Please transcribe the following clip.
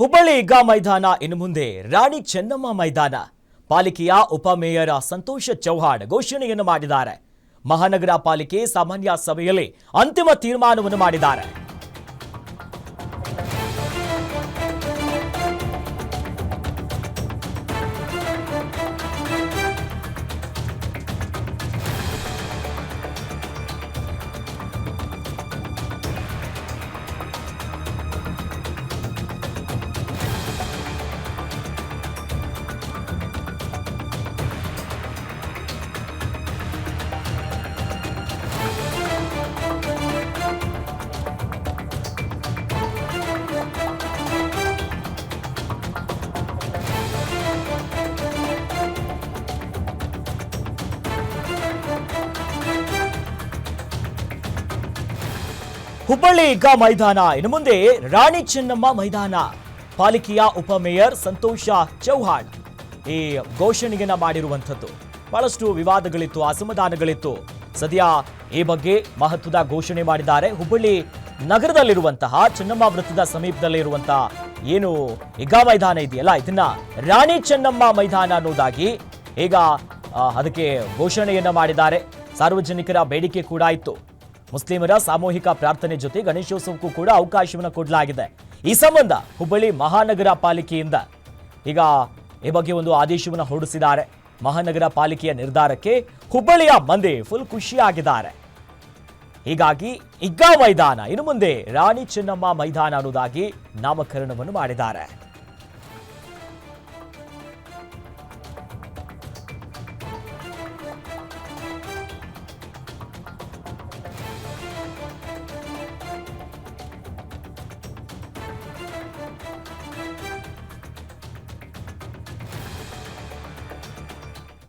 ಹುಬ್ಬಳ್ಳಿ ಈಗ ಮೈದಾನ ಇನ್ನು ಮುಂದೆ ರಾಣಿ ಚೆನ್ನಮ್ಮ ಮೈದಾನ. ಪಾಲಿಕೆಯ ಉಪಮೇಯರ್ ಸಂತೋಷ್ ಚೌಹಾಣ್ ಘೋಷಣೆಯನ್ನು ಮಾಡಿದ್ದಾರೆ. ಮಹಾನಗರ ಪಾಲಿಕೆ ಸಾಮಾನ್ಯ ಸಭೆಯಲ್ಲಿ ಅಂತಿಮ ತೀರ್ಮಾನವನ್ನು ಮಾಡಿದ್ದಾರೆ. ಹುಬ್ಬಳ್ಳಿ ಈಗ ಮೈದಾನ ಇನ್ನು ಮುಂದೆ ರಾಣಿ ಚೆನ್ನಮ್ಮ ಮೈದಾನ. ಪಾಲಿಕೆಯ ಉಪಮೇಯರ್ ಸಂತೋಷ ಚೌಹಾಣ್ ಈ ಘೋಷಣೆಯನ್ನ ಮಾಡಿರುವಂಥದ್ದು. ಬಹಳಷ್ಟು ವಿವಾದಗಳಿತ್ತು, ಅಸಮಾಧಾನಗಳಿತ್ತು. ಸದ್ಯ ಈ ಬಗ್ಗೆ ಮಹತ್ವದ ಘೋಷಣೆ ಮಾಡಿದ್ದಾರೆ. ಹುಬ್ಬಳ್ಳಿ ನಗರದಲ್ಲಿರುವಂತಹ ಚೆನ್ನಮ್ಮ ವೃತ್ತದ ಸಮೀಪದಲ್ಲಿರುವಂತಹ ಏನು ಈಗ ಮೈದಾನ ಇದೆಯಲ್ಲ, ಇದನ್ನ ರಾಣಿ ಚೆನ್ನಮ್ಮ ಮೈದಾನ ಅನ್ನೋದಾಗಿ ಈಗ ಅದಕ್ಕೆ ಘೋಷಣೆಯನ್ನ ಮಾಡಿದ್ದಾರೆ. ಸಾರ್ವಜನಿಕರ ಬೇಡಿಕೆ ಕೂಡ ಇತ್ತು. ಮುಸ್ಲಿಮರ ಸಾಮೂಹಿಕ ಪ್ರಾರ್ಥನೆ ಜೊತೆ ಗಣೇಶೋತ್ಸವಕ್ಕೂ ಕೂಡ ಅವಕಾಶವನ್ನು ಕೊಡಲಾಗಿದೆ. ಈ ಸಂಬಂಧ ಹುಬ್ಬಳ್ಳಿ ಮಹಾನಗರ ಪಾಲಿಕೆಯಿಂದ ಈಗ ಈ ಬಗ್ಗೆ ಒಂದು ಆದೇಶವನ್ನು ಹೊರಡಿಸಿದ್ದಾರೆ. ಮಹಾನಗರ ಪಾಲಿಕೆಯ ನಿರ್ಧಾರಕ್ಕೆ ಹುಬ್ಬಳ್ಳಿಯ ಮಂದಿ ಫುಲ್ ಖುಷಿಯಾಗಿದ್ದಾರೆ. ಹೀಗಾಗಿ ಈಗ ಮೈದಾನ ಇನ್ನು ಮುಂದೆ ರಾಣಿ ಚೆನ್ನಮ್ಮ ಮೈದಾನ ಅನ್ನೋದಾಗಿ ನಾಮಕರಣವನ್ನು ಮಾಡಿದ್ದಾರೆ.